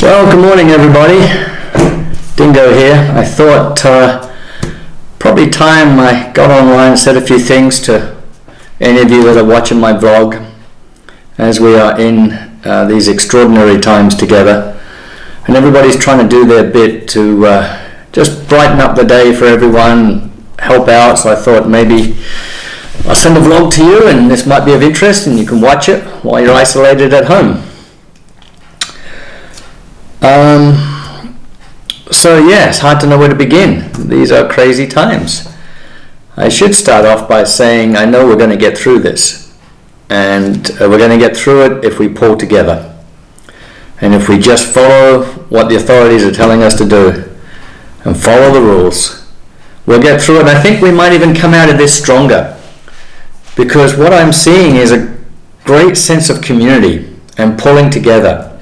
Well, good morning everybody. Dingo here. I thought probably time I got online and said a few things to any of you that are watching my vlog as we are in these extraordinary times together, and everybody's trying to do their bit to just brighten up the day for everyone, help out. So I thought maybe I'll send a vlog to you and this might be of interest and you can watch it while you're isolated at home. So yeah, it's hard to know where to begin. These are crazy times. I should start off by saying I know we're going to get through this, and we're going to get through it if we pull together and if we just follow what the authorities are telling us to do and follow the rules. We'll get through it, and I think we might even come out of this stronger, because what I'm seeing is a great sense of community and pulling together.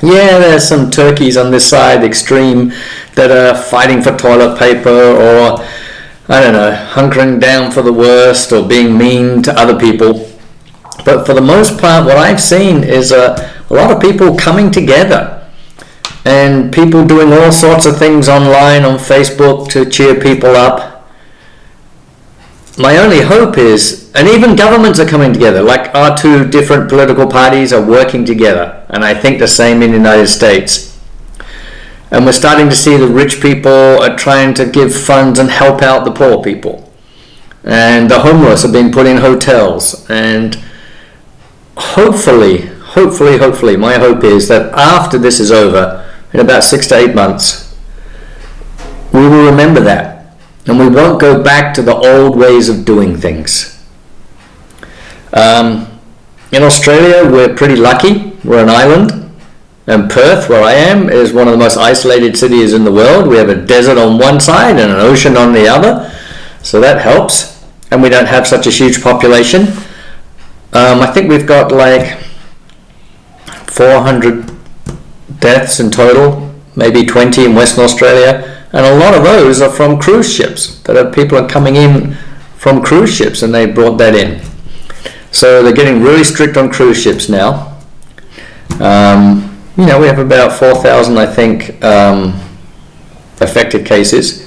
Yeah, there's some turkeys on this side, extreme, that are fighting for toilet paper, or, I don't know, hunkering down for the worst or being mean to other people. But for the most part, what I've seen is a lot of people coming together and people doing all sorts of things online on Facebook to cheer people up. My only hope is, and even governments are coming together, like our two different political parties are working together, and I think the same in the United States. And we're starting to see the rich people are trying to give funds and help out the poor people. And the homeless are being put in hotels. And hopefully, my hope is that after this is over, in about 6 to 8 months, we will remember that. And we won't go back to the old ways of doing things. In Australia, we're pretty lucky. We're an island. And Perth, where I am, is one of the most isolated cities in the world. We have a desert on one side and an ocean on the other. So that helps. And we don't have such a huge population. I think we've got like 400 deaths in total, maybe 20 in Western Australia. And a lot of those are from cruise ships. People are coming in from cruise ships, and they brought that in. So they're getting really strict on cruise ships now. We have about 4,000, I think, affected cases.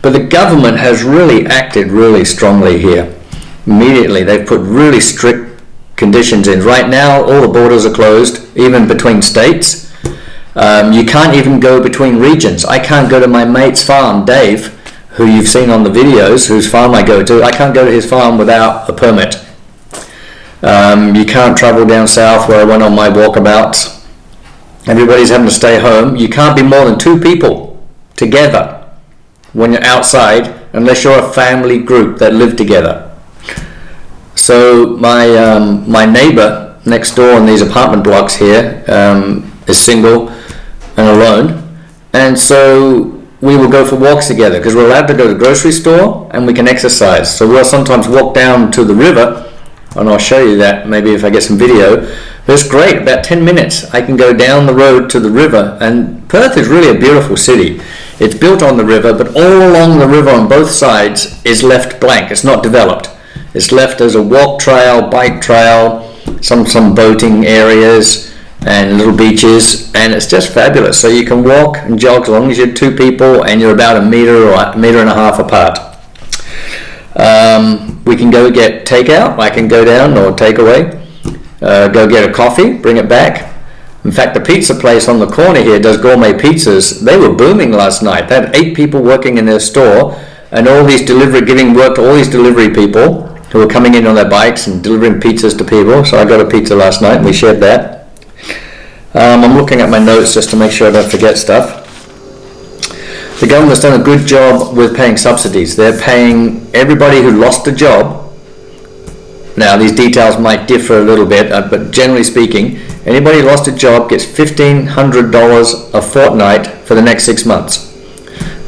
But the government has really acted really strongly here. Immediately, they've put really strict conditions in. Right now, all the borders are closed, even between states. You can't even go between regions. I can't go to my mate's farm, Dave, who you've seen on the videos, whose farm I go to. I can't go to his farm without a permit. You can't travel down south where I went on my walkabouts. Everybody's having to stay home. You can't be more than 2 people together when you're outside, unless you're a family group that live together. So my neighbor next door in these apartment blocks here is single and alone, and so we will go for walks together because we're allowed to go to the grocery store and we can exercise. So we'll sometimes walk down to the river, and I'll show you that maybe if I get some video. But it's great. About 10 minutes I can go down the road to the river, and Perth is really a beautiful city. It's built on the river, but all along the river on both sides is left blank. It's not developed. It's left as a walk trail, bike trail, some boating areas and little beaches, and it's just fabulous. So you can walk and jog as long as you're 2 people and you're about a meter or a meter and a half apart. We can go get takeout. I can go down, or takeaway, go get a coffee, bring it back. In fact, the pizza place on the corner here does gourmet pizzas. They were booming last night. They had 8 people working in their store, and giving work to all these delivery people who were coming in on their bikes and delivering pizzas to people. So I got a pizza last night and we shared that. I'm looking at my notes just to make sure I don't forget stuff. The government's done a good job with paying subsidies. They're paying everybody who lost a job. Now, these details might differ a little bit, but generally speaking, anybody who lost a job gets $1,500 a fortnight for the next 6 months.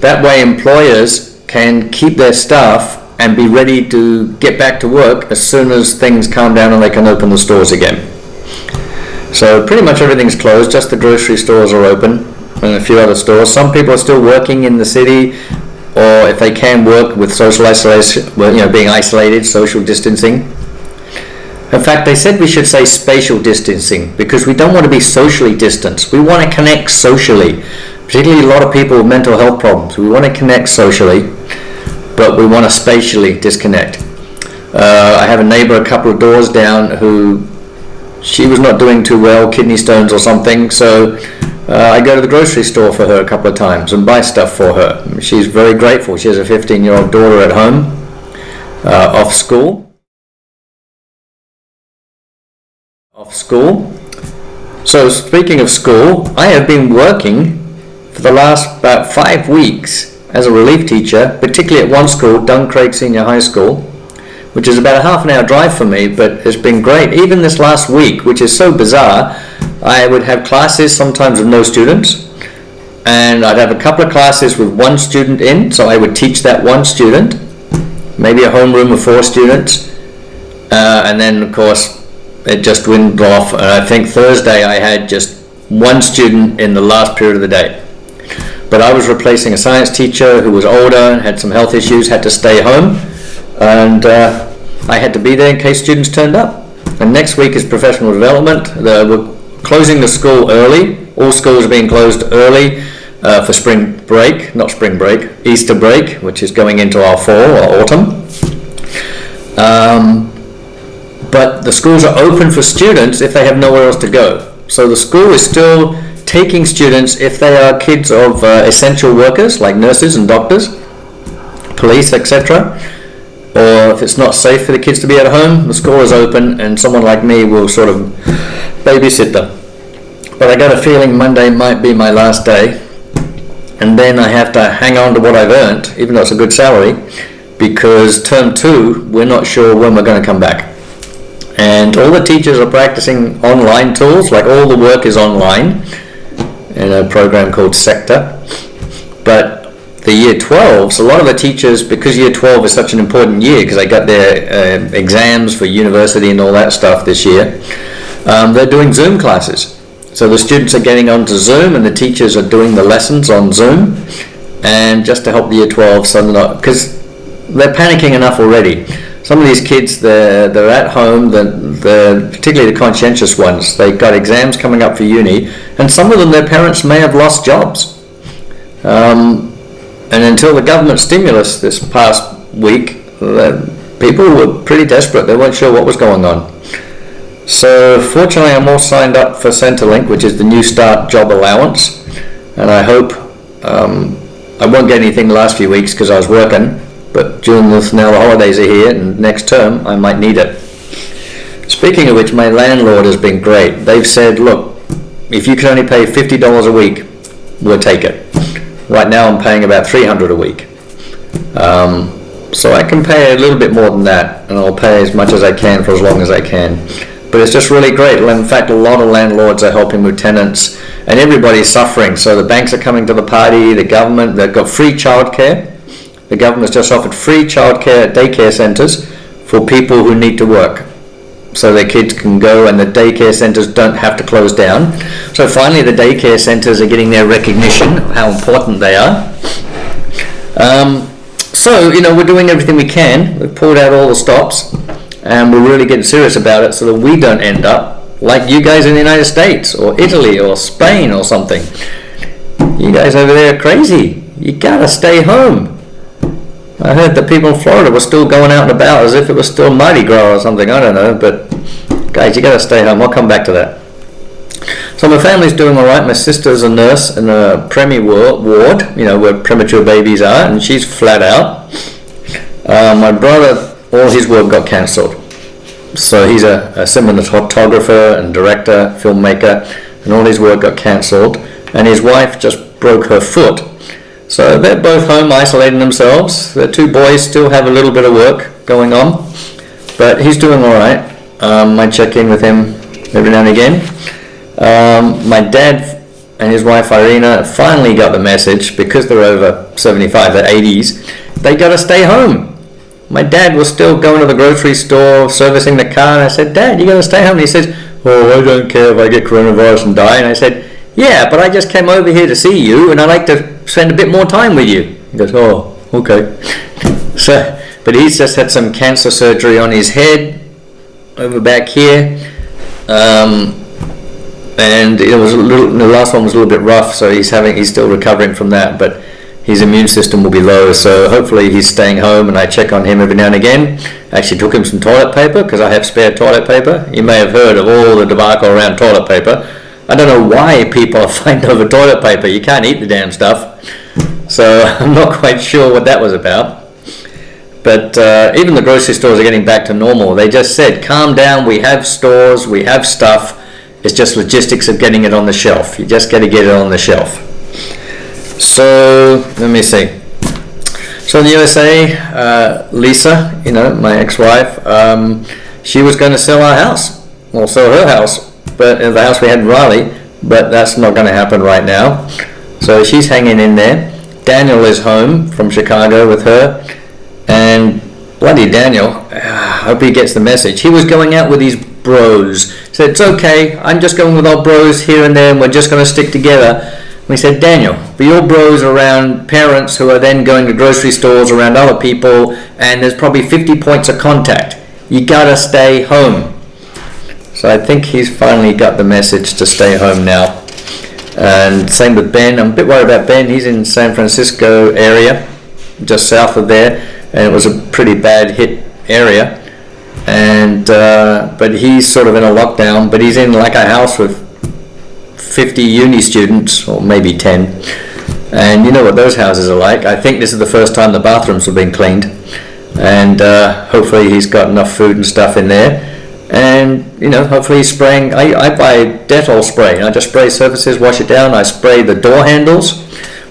That way employers can keep their staff and be ready to get back to work as soon as things calm down and they can open the stores again. So pretty much everything's closed, just the grocery stores are open and a few other stores. Some people are still working in the city, or if they can work with social isolation, being isolated, social distancing. In fact, they said we should say spatial distancing because we don't want to be socially distanced. We want to connect socially, particularly a lot of people with mental health problems. We want to connect socially, but we want to spatially disconnect. I have a neighbor a couple of doors down who, she was not doing too well, kidney stones or something, so I go to the grocery store for her a couple of times and buy stuff for her. She's very grateful. She has a 15-year-old daughter at home, off school. So speaking of school, I have been working for the last about 5 weeks as a relief teacher, particularly at one school, Duncraig Senior High School, which is about a half an hour drive for me, but it's been great. Even this last week, which is so bizarre, I would have classes sometimes with no students, and I'd have a couple of classes with one student in, so I would teach that one student, maybe a homeroom of 4 students, and then of course it just dwindled off, and I think Thursday I had just one student in the last period of the day. But I was replacing a science teacher who was older and had some health issues, had to stay home, and I had to be there in case students turned up. And next week is professional development. We're closing the school early. All schools are being closed early for spring break, not spring break, Easter break, which is going into our fall or autumn. But the schools are open for students if they have nowhere else to go. So the school is still taking students if they are kids of essential workers like nurses and doctors, police, etc. Or if it's not safe for the kids to be at home, the school is open and someone like me will sort of babysit them. But I got a feeling Monday might be my last day, and then I have to hang on to what I've earned, even though it's a good salary, because term 2, we're not sure when we're going to come back. And all the teachers are practicing online tools, like all the work is online in a program called Sector. But the year 12s, a lot of the teachers, because year 12 is such an important year, because they got their exams for university and all that stuff this year, they're doing Zoom classes. So the students are getting onto Zoom and the teachers are doing the lessons on Zoom, and just to help the year 12, so they're not, because they're panicking enough already. Some of these kids, they're at home, particularly the conscientious ones, they've got exams coming up for uni, and some of them, their parents may have lost jobs. And until the government stimulus this past week, people were pretty desperate. They weren't sure what was going on. So fortunately, I'm all signed up for Centrelink, which is the New Start job allowance, and I hope I won't get anything the last few weeks because I was working, but during this, now the holidays are here and next term I might need it. Speaking of which, my landlord has been great. They've said, look, if you can only pay $50 a week, we'll take it. Right now I'm paying about $300 a week. So I can pay a little bit more than that, and I'll pay as much as I can for as long as I can. But it's just really great. In fact, a lot of landlords are helping with tenants, and everybody's suffering. So the banks are coming to the party, the government, they've got free childcare. The government's just offered free childcare at daycare centres for people who need to work, so their kids can go and the daycare centres don't have to close down. So finally the daycare centres are getting their recognition of how important they are. So, we're doing everything we can. We've pulled out all the stops, and we're really getting serious about it so that we don't end up like you guys in the United States or Italy or Spain or something. You guys over there are crazy. You gotta stay home. I heard that people in Florida were still going out and about as if it was still Mardi Gras or something. I don't know, but guys, you got to stay home. I'll come back to that. So my family's doing all right. My sister's a nurse in a preemie ward, where premature babies are, and she's flat out. My brother, all his work got cancelled. So he's a cinematographer and director, filmmaker, and all his work got cancelled. And his wife just broke her foot. So they're both home isolating themselves. The 2 boys still have a little bit of work going on, but he's doing all right. I check in with him every now and again. My dad and his wife Irina finally got the message, because they're over 75, they're 80s, they got to stay home. My dad was still going to the grocery store, servicing the car, and I said, Dad, you got to stay home. And he says, oh, I don't care if I get coronavirus and die. And I said, yeah, but I just came over here to see you, and I'd like to spend a bit more time with you. He goes, oh, okay. But he's just had some cancer surgery on his head, over back here. And it was the last one was a little bit rough, so he's still recovering from that, but his immune system will be low, so hopefully he's staying home, and I check on him every now and again. I actually took him some toilet paper because I have spare toilet paper. You may have heard of all the debacle around toilet paper. I don't know why people are fighting over toilet paper. You can't eat the damn stuff, so I'm not quite sure what that was about. But even the grocery stores are getting back to normal. They just said, calm down, we have stores, we have stuff. It's just logistics of getting it on the shelf. You just got to get it on the shelf. So, let me see. So in the USA, Lisa, my ex-wife, she was going to sell our house. Well, sell her house, but the house we had in Raleigh, but that's not going to happen right now. So she's hanging in there. Daniel is home from Chicago with her. And bloody Daniel, I hope he gets the message. He was going out with his bros. Said, it's okay, I'm just going with our bros here and there, and we're just going to stick together. We said, Daniel, but your bros are around parents who are then going to grocery stores around other people, and there's probably 50 points of contact. You gotta stay home. So I think he's finally got the message to stay home now. And same with Ben. I'm a bit worried about Ben. He's in San Francisco area, just south of there, and it was a pretty bad hit area. And but he's sort of in a lockdown, but he's in like a house with 50 uni students, or maybe 10, and you know what those houses are like. I think this is the first time the bathrooms have been cleaned, and hopefully he's got enough food and stuff in there, and hopefully he's spraying. I buy Dettol spray. I just spray surfaces, wash it down. I spray the door handles.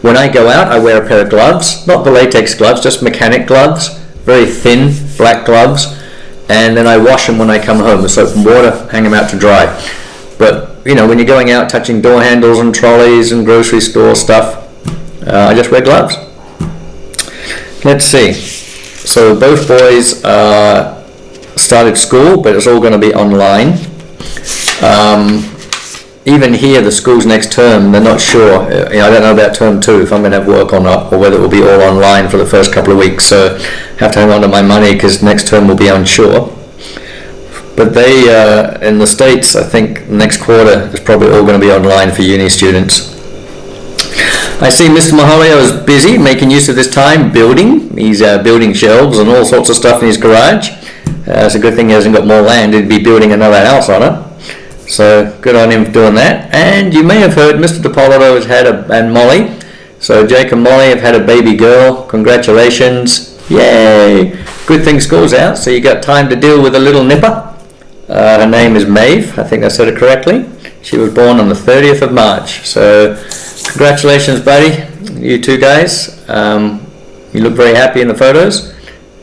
When I go out, I wear a pair of gloves, not the latex gloves, just mechanic gloves, very thin black gloves, and then I wash them when I come home with soap and water, hang them out to dry. But when you're going out touching door handles and trolleys and grocery store stuff, I just wear gloves. Let's see. So both boys started school, but it's all going to be online. Even here, the school's next term, they're not sure. I don't know about term 2, if I'm going to have work or not, or whether it will be all online for the first couple of weeks. So I have to hang on to my money because next term will be unsure. But they, in the States, I think next quarter is probably all going to be online for uni students. I see Mr. Maholio is busy making use of this time building. He's building shelves and all sorts of stuff in his garage. It's a good thing he hasn't got more land. He'd be building another house on it. So good on him for doing that. And you may have heard Mr. DiPolito has had and Molly. So Jake and Molly have had a baby girl. Congratulations. Yay. Good thing school's out, so you got time to deal with a little nipper. Her name is Maeve, I think I said it correctly. She was born on the 30th of March. So congratulations, buddy, you two guys. You look very happy in the photos,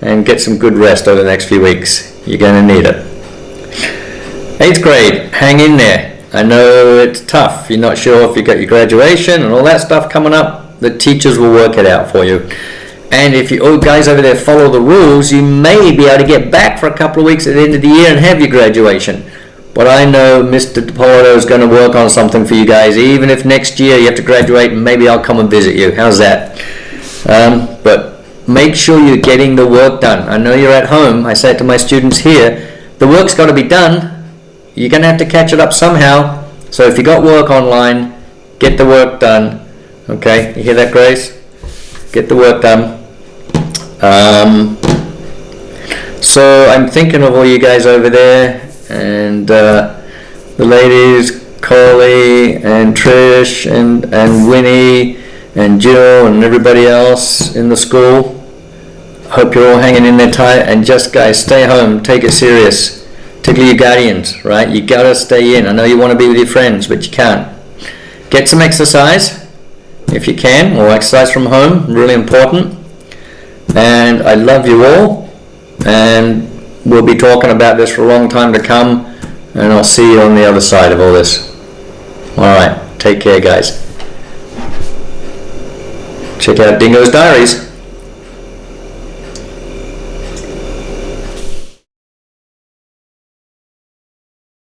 and get some good rest over the next few weeks. You're going to need it. 8th grade, hang in there. I know it's tough. You're not sure if you got your graduation and all that stuff coming up. The teachers will work it out for you. And if you guys over there follow the rules, you may be able to get back for a couple of weeks at the end of the year and have your graduation. But I know Mr. DiPolito is going to work on something for you guys, even if next year you have to graduate, and maybe I'll come and visit you. How's that? But make sure you're getting the work done. I know you're at home. I say it to my students here. The work's got to be done. You're going to have to catch it up somehow. So if you got work online, get the work done. Okay, you hear that, Grace? Get the work done. So I'm thinking of all you guys over there, and the ladies, Coley and Trish and Winnie and Jill and everybody else in the school. Hope you're all hanging in there tight, and just guys, stay home, take it serious. Particularly your guardians, right? You gotta stay in. I know you want to be with your friends, but you can't. Get some exercise if you can, or exercise from home, really important. And I love you all, and we'll be talking about this for a long time to come, and I'll see you on the other side of all this. Alright, take care guys. Check out Dingo's Diaries.